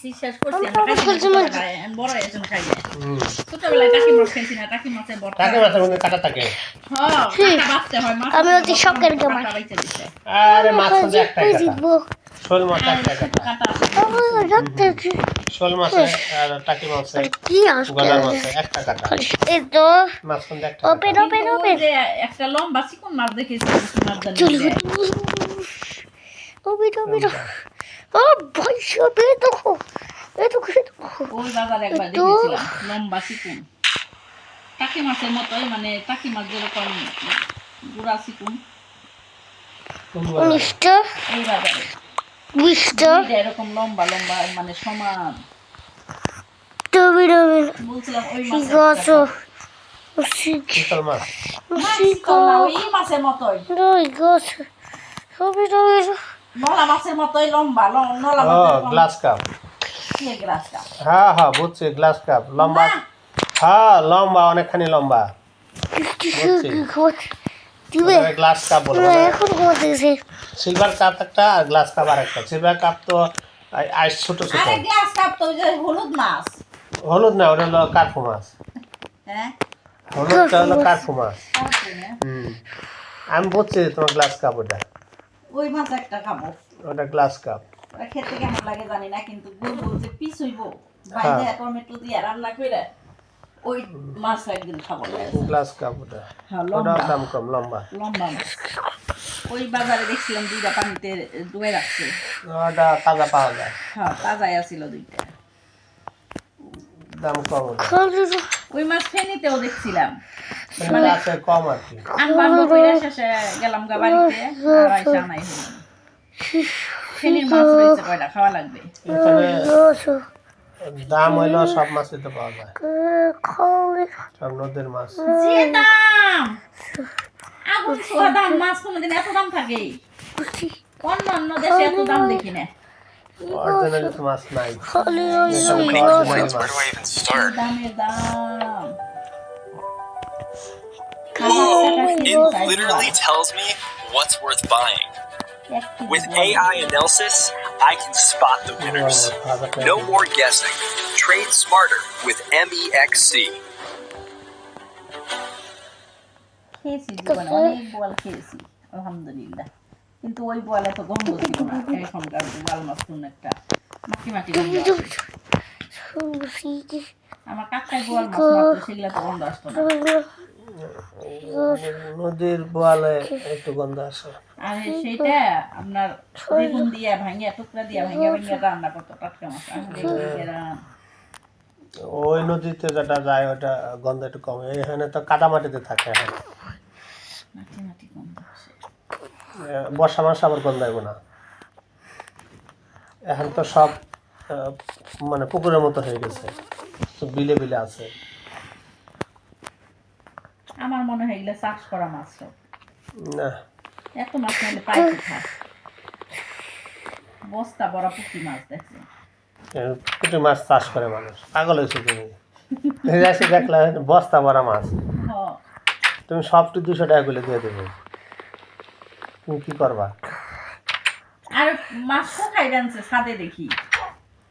খাইছি শেষ করছি আমরা খাইছি বড় হয়েছে খাই ছোটবেলায় টাকি মাছ খেয়েছি না টাকি মাছের বড় টাকি মাছের মধ্যে কাটা থাকে হ্যাঁ কাটা বাছতে হয় মাছ আমি অতি শখের গেম কাটা বাইতে দিছে আরে মাছ মধ্যে একটাই কাটা শোল মাছ একটাই কাটা কাটা শোল মাছে আর টাকি মাছে কি আসবে গলার মাছে একটা কাটা এই তো মাছ মধ্যে একটা ওপেন ওপেন ওপেন যে একটা লম্বা চিকন মাছ দেখেছি মাছ চল জানি ওপেন ওপেন ও ভাই সব এই দেখো ওই বাজারে একবার দেখেছিলাম লম্বা চিকন টাকি মাছের মতোই মানে টাকি মাছ যেরকম গুড়া চিকন উনিশটা এই বাজারে 20টা এরকম লম্বা লম্বা মানে সমান টবি টবি বলছিলাম ওই গাছো চিতল মাছ ওই মাছের মতোই ওই গাছ টবি টবি নলা মাছের মতোই লম্বা নলা ও মাছের গ্লাস কাপ গ্লাস কাপ হ্যাঁ হ্যাঁ বুঝছি গ্লাস কাপ লম্বা হ্যাঁ লম্বা অনেকখানি লম্বা দিবে গ্লাস কাপ বলে এখন ঘুমাতেছে সিলভার কাপ একটা আর গ্লাস কাপ আর একটা সিলভার কাপ তো আইস ছোট ছোট আরে গ্লাস কাপ তো ওই যে হলুদ মাছ হলুদ না ওটা হলো কার্পু মাছ হ্যাঁ হলুদটা হলো কার্পু মাছ কার্পু না? আমি বুঝছি তোমার গ্লাস কাপ ওটা ওই মাছ একটা খাবো ওটা গ্লাস কাপ ওটা খেতে কেমন লাগে জানি না কিন্তু গোল গোল যে পিস হইব বাইরে টমেটো দিয়ে রান্না করে ওই মাছ একদিন খাবো গ্লাস কাপ ওটা হ্যাঁ ওটা লম্বা দাম কম লম্বা লম্বা মাছ ওই বাজারে দেখছিলাম দুইটা পানিতে ডুবে রাখছে ওটা তাজা পাওয়া যায় হ্যাঁ তাজাই আছিল দুইটা দাম কম ওটা ওই মাছ ফেনীতেও দেখছিলাম মানে আছে কম আর কি আনবান্ড কইরা শেষে গেলাম গা বাড়িতে আর আইসা নাই হলো ফেনীর মাছ রয়েছে কয়টা খাওয়া লাগবে এখানে দাম হইলো সব মাছই তো পাওয়া যায় সব নদীর মাছ যে দাম আগুন ছোঁয়া দাম মাছ কোনোদিন এত দাম থাকে অন্য দেশে এত দাম দেখি না অরিজিনাল তো মাছ নাই দামের দাম It literally tells me what's worth buying. With AI analysis, I can spot the winners. No more guessing. Trade smarter with MEXC. খেয়েছি জীবনে অনেক বোয়াল খেয়েছি আলহামদুলিল্লাহ কিন্তু ওই বোয়ালে তো গন্ধ ছিল না এখনকার বোয়াল মাছ কোন একটা মাটি মাটি গন্ধ আসে। আমার কাকায় বোয়াল মাছ মারতো সেগুলা তো গন্ধ আসতো না নদীর বোয়ালে একটু গন্ধ আসে আর সেইটা আপনার বেগুন দিয়া ভাঙিয়া টুকরা দিয়া ভাঙিয়া ভাঙিয়া রান্না করতো টাটকা মাছ ওই নদীতে যেটা যায় ওটা গন্ধ একটু কম এখানে তো কাদা মাটিতে থাকে এখন মাটি মাটি গন্ধ আসে বর্ষা মাস আবার গন্ধ আসবে না এখন তো সব মানে পুকুরের মতো হয়ে গেছে তো বিলে বিলে আছে আমার মনে হয় এগুলো চাষ করা মাছ সব না এত মাছ নাহলে পাই কোথায় বস্তা বড় পুঁটি মাছ দেখছে পুঁটি মাছ চাষ করে মানুষ পাগল হয়েছে তুমি এসে দেখলে বস্তা ভরা মাছ তুমি সবটি 200 টাকা করে দিয়ে দেবে তুমি কি করবা আর মাছ শুকাই জানছে ছাদে দেখি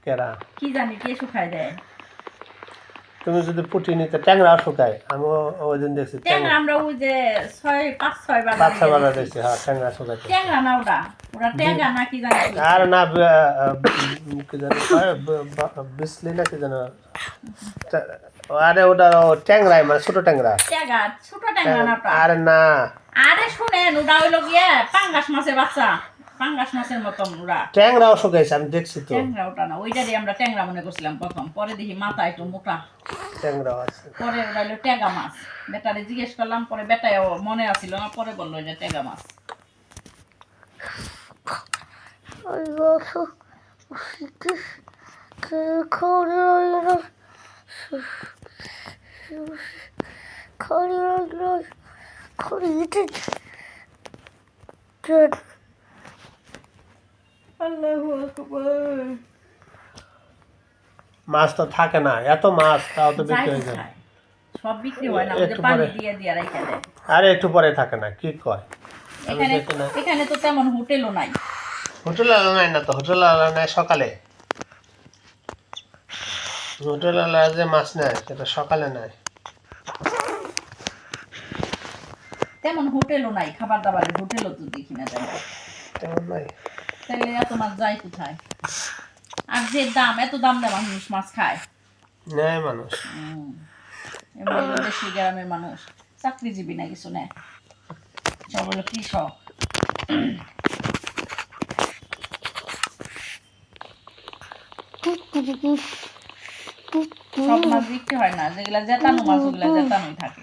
কেরা কি জানি কে শুকাই দেয় তুমি যদি পুঁটি নিতে ট্যাংরা শুকায় আমি ওই দিন দেখছি ট্যাংরা আমরা ওই যে 5-6 বার 5-6 বার দেখছি হ্যাঁ ট্যাংরা শুকাইতে ট্যাংরা না ওরা ট্যাংরা না কি জানি আর না কি জানি বিসলি না কি জানো আরে ওটা ট্যাংরাই মানে ছোট ট্যাংরা ছোট ট্যাংরা না আরে না আরে শুনেন ওটা হইলো গিয়ে পাঙ্গাস মাছের বাচ্চা পাঙ্গাস মাছের মতন ওরা ট্যাংরাও শুকাইছে আমি দেখছি তো ট্যাংরা ওটা না ওইটারই আমরা ট্যাংরা মনে করছিলাম প্রথম পরে দেখি মাথা একটু মোটা ট্যাংরাও আছে পরে ওটা হলো ট্যাগা মাছ বেটারে জিজ্ঞেস করলাম পরে বেটায় মনে আসছিল না পরে বললো যে ট্যাগা মাছ মাছ তো থাকে না এত মাছ তাও তো বিক্রি হয়ে যায় সব বিক্রি হয় না ওদের পানি দিয়ে দিয়ে রাখা দেয় আরে একটু পরে থাকে না কি কয় এখানে তো তেমন হোটেলও নাই হোটেল আলো নাই না তো হোটেল আলো নাই সকালে হোটেলে যে মাছ নেয় সেটা সকালে নেয়। তেমন হোটেলও নাই, খাবার দাবারের হোটেলও তো দেখি না তেমন। তেমন নাই। তাহলে এত মাছ যায় কোথায়? আর যে দাম, এত দাম দেয় মানুষ মাছ খায়। নেয় মানুষ। এমনি দেশি গ্রামের মানুষ চাকরিজীবী না কিছু নেয়, সব হলো কৃষক। সব মাছ বিক্রি হয় না, যেগুলা জেতানো মাছ ওগুলা জেতানোই থাকে।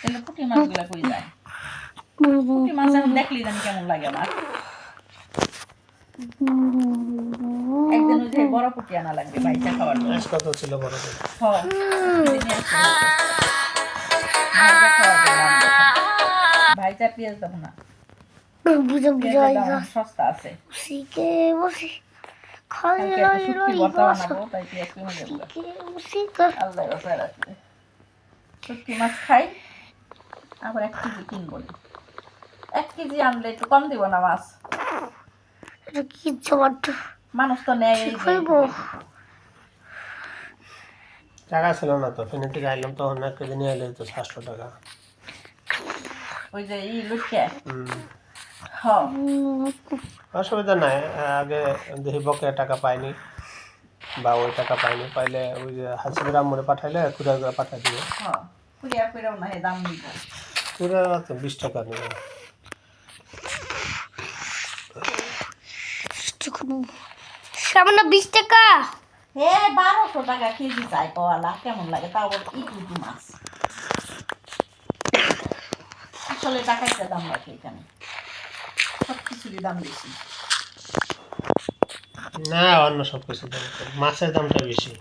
তাহলে পুঁটি মাছগুলা কই যায়? পুঁটি মাছ এখন দেখলেই জানি কেমন লাগে আমার। একদিন ওই যে বড় পুঁটি আনা লাগবে ভাইচা খাওয়ার জন্য। কত ছিল বড় করে? হ্যাঁ, দিনে আসবে ভাইচা খাওয়ার জন্য আনবো। ভাইচা পেঁয়াজ দেবো না, পেঁয়াজের দাম সস্তা আছে। কালকে একটা শুটকি ভর্তা বানাবো, তাই পেঁয়াজ কিনে দেবো। আল্লাহ বাসায় রাখবে। শুটকি মাছ খাই, আবার 1 কেজি কিনবো। 1 কেজি আনলে একটু কম দিব না মাছ? মানুষ তো নেয়। এই যে টাকা ছিল না তো, ফেনী থেকে আইলাম তখন 1 কেজি নিয়ে এলে তো 700 টাকা। ওই যে লুটকে। হ্যাঁ, অসুবিধা নাই। আগে দেখি বকেয়া টাকা পাইনি বা ওই টাকা পাইনি, পাইলে ওই যে হাসিবের আম্মুরে পাঠাইলে কুরিয়ার করে পাঠাই দিবে। হ্যাঁ, কুরিয়ার কইরাও না, হে দাম দিব। কুরিয়ার তো 20 টাকা নেবে। সামান্য 20 টাকা। হে 1200 টাকা কেজি চাই কওয়ালা, কেমন লাগে? তাও বলে ইটুটু মাছ। আসলে টাকাইতে দাম রাখে এখানে, সব কিছুরই দাম বেশি। না, অন্য সব কিছু দাম কম, মাছের দামটা বেশি।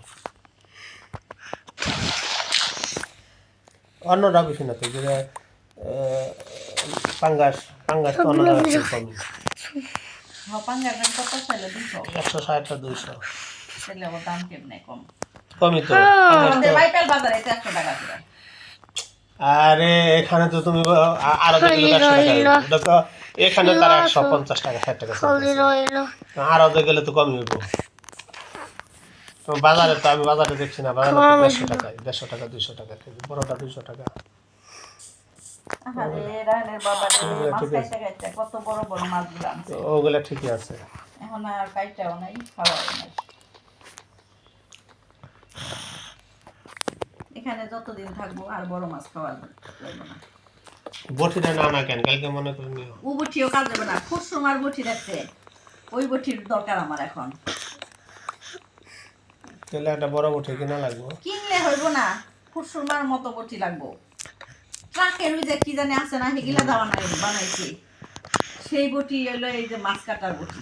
অন্যটা বেশি না তো, যেটা পাঙ্গাস তো অন্যটা একটু কম। হ্যাঁ, পাঙ্গাস কত চাইলে 200? 160 বা 200। তাহলে আবার দাম কেমনে কম? কমই তো পাঙ্গাস আমাদের তো। বাইপাল বাজারে 100 টাকা করে। আরে এখানে তো তুমি আরো দেখলে 100 টাকা, ওটা তো এখানে তার 150 টাকা 60 টাকা আরো গেলে তো কমই হইব। বাজারে তো আমি বাজারে দেখছি না, বাজারে 150 টাকা 150 টাকা 200 টাকা কেজি, বড়টা 200 টাকা। আরে রানের বাবা রে, মাছ খাইতে খাইতে কত বড় বড় মাছগুলো আনছে। ওগুলা ঠিকই আছে, এখন আর কাইটাও নাই, খাওয়াও নাই। এখানে যতদিন থাকবো আর বড় মাছ খাওয়া যাবে না। বটিটা না না কেন কালকে মনে করে নিও। ও বটিও কাজ যাবে না, খুরসুমার বটি দেখছে, ওই বটির দরকার আমার এখন। তাহলে একটা বড় বটি কিনা লাগবে। কিনলে হইব না, খুরসুমার মতো বটি লাগবো। ট্রাকের ওই যে কি জানি আছে না, সেগুলা দেওয়া নাই বানাইছি, সেই বটি হলো এই যে মাছ কাটার বটি।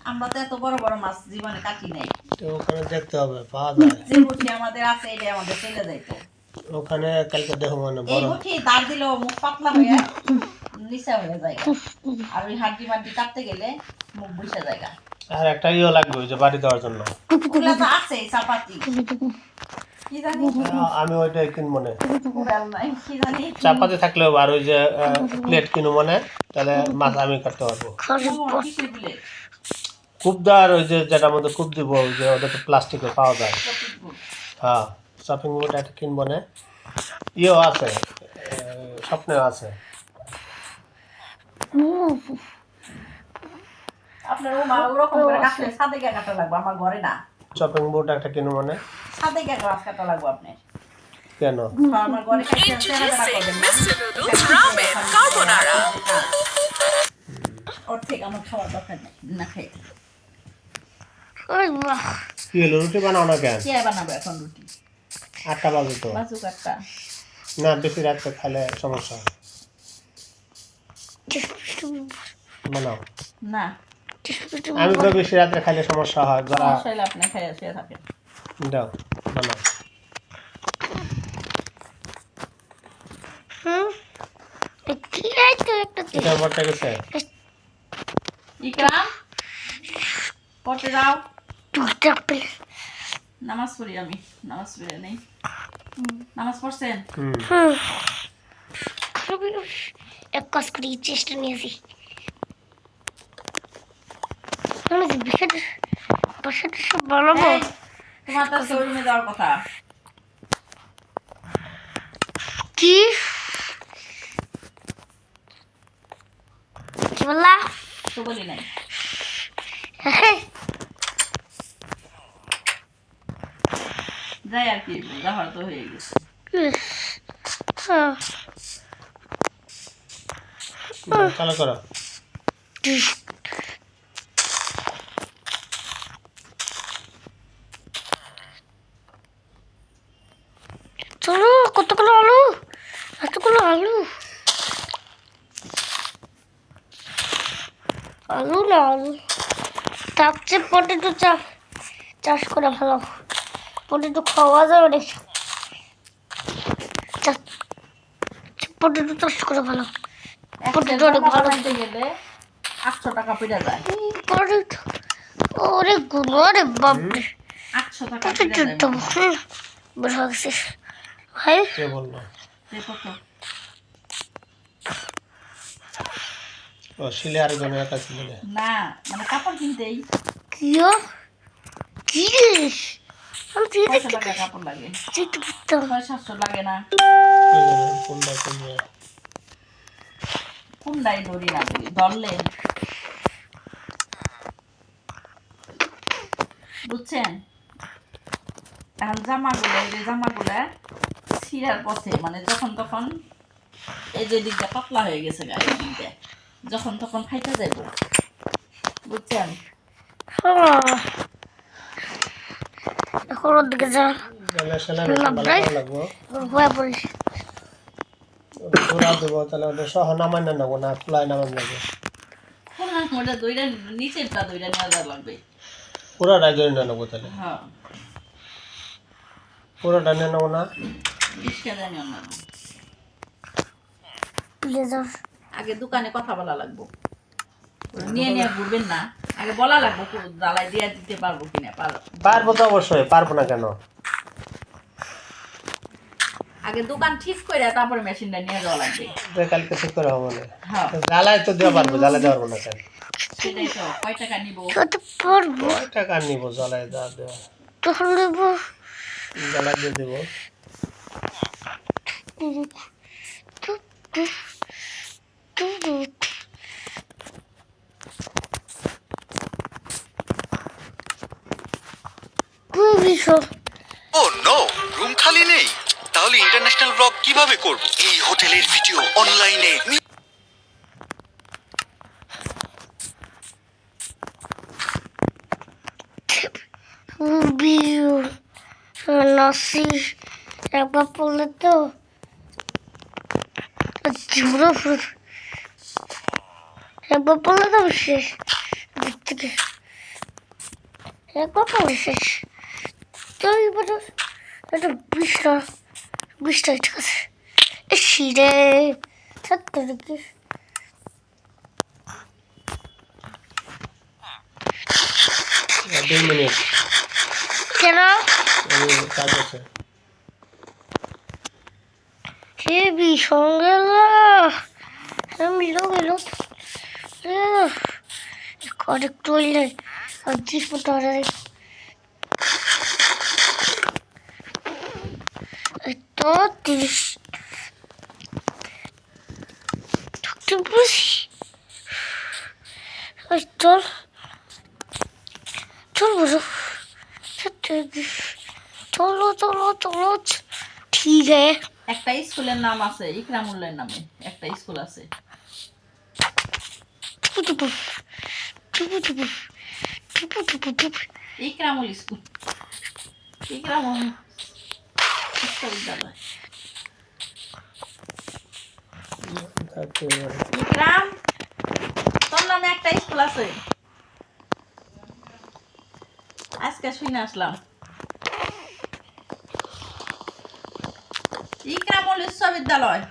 আমরা তো এত বড় বড় মাছ জীবনে কাটি নাই। তো ওখানে দেখতে হবে পাওয়া যায়। যে বটি আমাদের আছে এটা আমাদের চলে যাইতো। ওখানে কালকে দেখো মানে এই বড় বটি দাঁড় দিলেও মুখ পাতলা হয়ে নিচে হয়ে যায়, আর ওই হাড্ডি মাড্ডি কাটতে গেলে মুখ বসে যায়। আর একটা ইও লাগবে ওই যে বাড়ি দেওয়ার জন্য। ওগুলা তো আছে চাপাতি, কি জানি আমি ওইটাই কিনবো না। কুড়াল নাই, কি জানি চাপাতি থাকলেও আর ওই যে প্লেট কিনবো মনে, তাহলে মাছ আমি কাটতে পারবো। কিসের প্লেট? কুবদার ওই যে যেটার মধ্যে কুব দিব, ওই যে ওটা তো প্লাস্টিকের পাওয়া যায়। হ্যাঁ, শপিং বোর্ড একটা কিনবো না। ইয়েও আছে, স্বপ্নেও আছে। আপনার ও মা ওরকম করে কাটলে সাদে গা কাটা লাগবে, আমার ঘরে না। শপিং বোর্ড একটা কিনবো না। সাদে গা গাছ কাটা লাগবে আপনার। কেন? আমার ঘরে কাটলে ওর থেকে আমার খাওয়া দরকার নেই, না খাই। কি হলো, রুটি বানাও না কেন? কে বানাবে এখন রুটি? 8টা বাজে তো। বাজুক 8টা। না, বেশি রাত্রে খাইলে সমস্যা। বানাও না, আমি তো বেশি রাত্রে খাইলে সমস্যা হয়, যারা শৈল আপনি খাইয়া শুয়ে থাকেন। দাও বানাও। এটা বড়টা গেছে। ইকরাম পড়তে যাও, নামাজ পড়ি আমি, নামাজ পড়ে নেই। নামাজ পড়ছেন? এক কাজ করি, চেষ্টা নিয়েছি। আমি বিষয়টা বাসাটা সব বানাবো। এই, তোমার তো শোরুমে যাওয়ার কথা। কি কি বললা? তো বলি নাই। যাই আর কি, যাওয়ার তো হয়ে গেছে। চালু করো। চলো, কতগুলো আলু, এতগুলো আলু, আলু না আলু, তার চেয়ে পটেটো চাষ করে ভালো। পটেটো খাওয়া যাবে না, পটেটো চাষ করে ভালো। পটেটো অনেক ভালো। গেলে 800 টাকা পেয়ে যায়। পটেটো অনেক গুলো রে বাপরে। 800 টাকা পটেটো পেয়ে তো যায়। বের হয়ে গেছে ভাই। কে বললো? ও শিলে আরেকজনের একটা ছিল যে। না, মানে কাপড় কিনতেই কিও কি জিনিস? আমি তো 600 টাকা কাপড় লাগে। চিন্তা করতাম 600-700 লাগে না। কোনটা কিনবে? কোনটাই দড়ি না বলি, ধরলেন বুঝছেন? এখন জামাগুলো, এই যে জামাগুলা ছিঁড়ার পথে, মানে যখন তখন এই যে দিকটা পাতলা হয়ে গেছে গায়ে দিকটা, যখন তখন ফাইটা যাইব, বুঝছেন? এখন ওর দিকে যা গেলে সেলাই মেশিন ভালো করা লাগবো। হয়ে পড়িস। ঘোরা দেবো তাহলে ওদের সহ নামাই না নেবো না, খোলায় নামান যাবে। খোলা ওটা দইটা নিচেরটা দইটা নেওয়া যাওয়া লাগবে। পুরোটাই ধরে না নেবো তাহলে। হ্যাঁ, পুরোটা নিয়ে নেবো না। 20 টাকা নিও না। প্লেজার আগে দোকানে কথা বলা লাগবো, নিয়ে নিয়ে ঘুরবেন না। আগে বলা লাগবো জ্বালাই দিয়ে দিতে পারবো কিনা। পারবো তো অবশ্যই, পারবো না কেন? আগে দোকান ঠিক করে তারপরে মেশিনটা নিয়ে যাওয়া লাগবে। কালকে ঠিক করে হবো না। হ্যাঁ, জ্বালায় তো দেওয়া পারবো, জ্বালায় দেওয়া পারবো না কেন? সেটাই তো। কয় টাকা নিবো? কত পড়বো? কয় টাকা নিবো জ্বালায় দেওয়া দেওয়া? তখন দেব জ্বালায় দিয়ে দেবো। ও নো, রুম খালি নেই। তাহলে ইন্টারন্যাশনাল ব্লগ কিভাবে করব? এই হোটেলের ভিডিও অনলাইনে নাসি একবার পড়লে তো ঝুড়ো ফুট, একবার পড়লে তো শেষ। দিক থেকে একবার পড়লে শেষ। তো এবার একটা বিষটা ঠিক আছে। শিরে থাকতে দেখি 2 মিনিট কেন আমি কাজ আছে। হে সঙ্গে মিলো গেল একটু হইলে আর জিনিসপত্র তো 30 चल चल बोलो चलो चलो चलो ठीक है। একটা স্কুলের নাম আছে ইকরামুল্লাহর নামে, একটা স্কুল আছে। ইকরামুল স্কুল, ইকরামুল বিশ্ববিদ্যালয়। ইকরাম, তোর নামে একটা স্কুল আছে। আজকে শুনে আসলাম ইকরামুল বিশ্ববিদ্যালয়।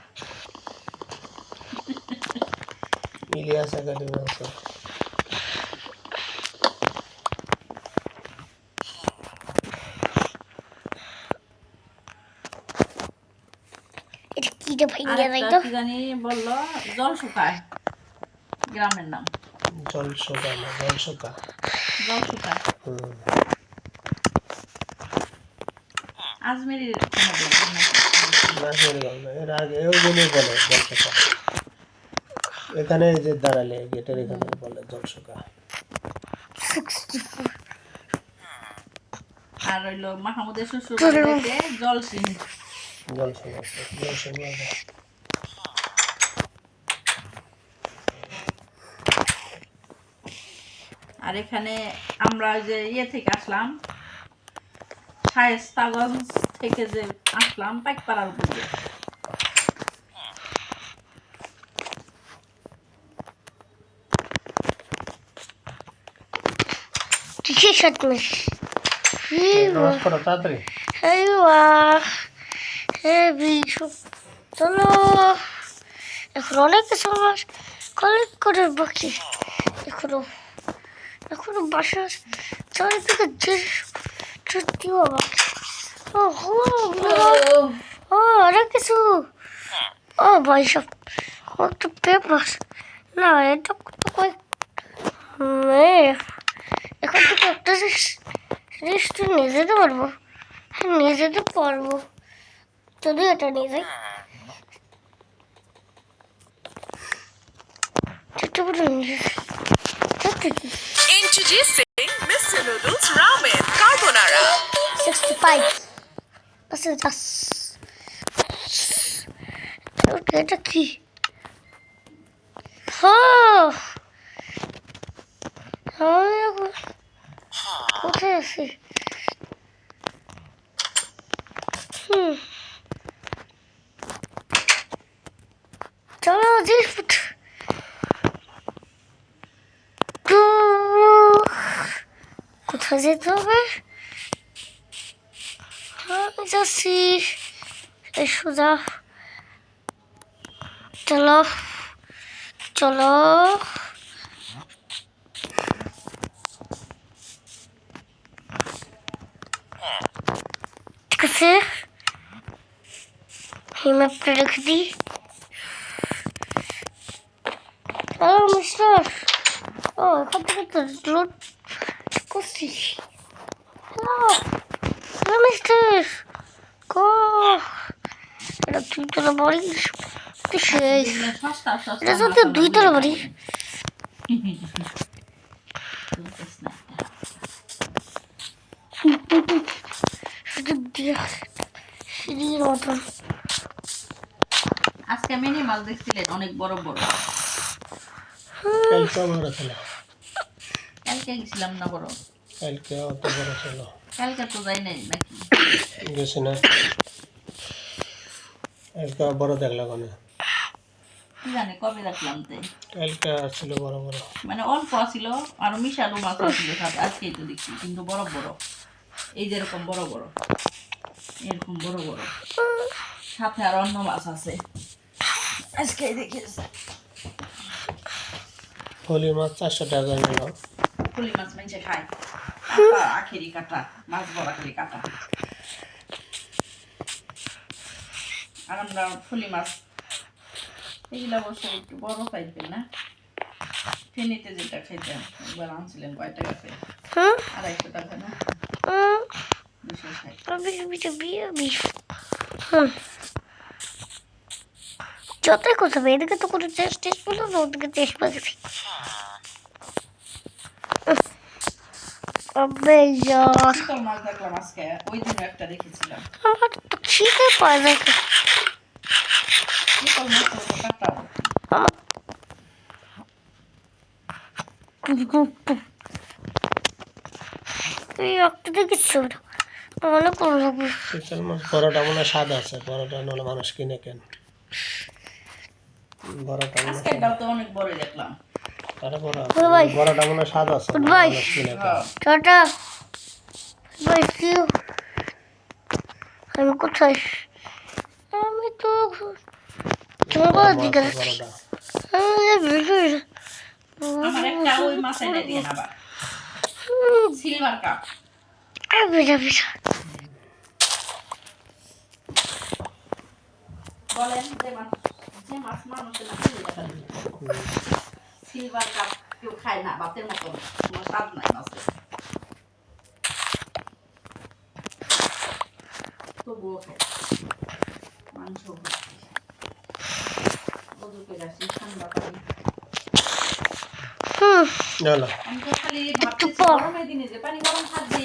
ইলিয়াস একাডেমি আছে। এটা কি রে ভাই? আরেকটা কি জানি বললো, জল শুকায় গ্রামের নাম। জল সোকা না জল সোকা জল শুকা হুম আজমেরির কোনো বলবেন না নাচের গান না এর আগে ওই জন্যই বলে জল সোকা এখানে এই যে দাঁড়ালে গেটের এখানে বলে জল সোকা 64 আর হইলো মাহমুদের শ্বশুর বাড়িতে জল সিং জল সোকা জল সোকা আর এখানে আমরা যে থেকে আসলাম শায়েস্তাগঞ্জ থেকে যে আসলাম পাইকপাড়ার উপর দিয়ে T-shirt mich. নামাজ পড়ো তাড়াতাড়ি Aywa. বিশু চলো এখন অনেক কিছু আমার কলেক্ট করে বাকি এখনো বাসার চারিদিকে যে সত্যিও বাকি ও অনেক কিছু ও ভাই সব কয়েকটা পেপার না এটা কত কয়েক এখন তো একটা জিনিস তো নিয়ে যেতে পারবো হ্যাঁ নিয়ে যেতে পারবো যদি এটা নিয়ে যাই ছোট্ট করে নিয়ে যাই Introducing Mr. Noodles Ramen Carbonara. 65 This is us. Okay, এটা কি কোথায় আছি চলো জিনিস কোথায় যেতে হবে আমি যাচ্ছি এই সোজা চলো চলো ঠিক আছে এই ম্যাপটা রেখে দিই হ্যালো মিস্টার ও এখান থেকে তো লোড করছি হ্যালো মিস্টার কো এটা দুইতলা বাড়ি সেই সস্তা সস্তা এটা তো দুইতলা বাড়ি সিঁড়ির মতন আজকে মিনি মাছ দেখছিলেন অনেক বড় বড় কালকে বড় ছিল কালকে গেছিলাম না বড় কালকে অত বড় ছিল কালকে তো যাই নাই নাকি গেছি না কালকে বড় দেখলাম না কি জানি কবে দেখলাম তাই কালকে ছিল বড় বড় মানে অল্প ছিল আর মিশালু মাছ ছিল সাথে আজকেই তো দেখছি কিন্তু বড় বড় এই যেরকম বড় বড় এরকম বড় বড় সাথে আর অন্য মাছ আছে আজকেই দেখেছি ফলি মাছ 400 টাকা নিল ফুলি মাছ মেঞ্চে খায় আখেরি কাটা মাছ বড় আখেরি কাটা আর আমরা ফুলি মাছ এগুলো অবশ্য একটু বড় পাইতেন না ফেনীতে যেটা খাইতাম একবার আনছিলেন কয় টাকা করে 250 টাকা না 260 যতই কথা হবে এদিকে তো কোনো চেষ্টা বলো না ওদিকে চেষ্টা গেছি শীতল মাছ দেখলাম আজকে ওই দিন একটা দেখেছিলাম আমার তো খিদে পায় না শীতল মাছ তো কাটা এই একটা দেখেছি মনে করবো শীতল মাছ বড়টা মনে হয় স্বাদ আছে বড়টা নলে মানুষ কিনে কেন বড়টা মনে আজকে তো অনেক বড় দেখলাম তারা বড় ভাই। বড়টা মনে হয় স্বাদ আছে ভাই। মানুষ কিনে কেন হ্যাঁ টাটা বাই সি ইউ আমি কোথায় আমি তো তোমার দিকে বড়টা আমার একটা ওই মাছ এনে দিয়ে না আবার সিলভার কাপ বেটা বেটা বলেন যে মাছ মানুষের সিলভার কাপ কেউ খায় না ভাতের মতন, কোনো স্বাদ নাই মাছের। তবুও খায় মাংস ভর্তি। ওদের করে আসি ঠান্ডা পানি। চলো আমি তো খালি ভাবতেছি গরমের দিনে যে পানি গরম থাকবে।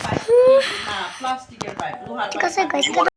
পাইপ না প্লাস্টিকের পাইপ, লোহার ঠিক আছে পাইপ। গাইস।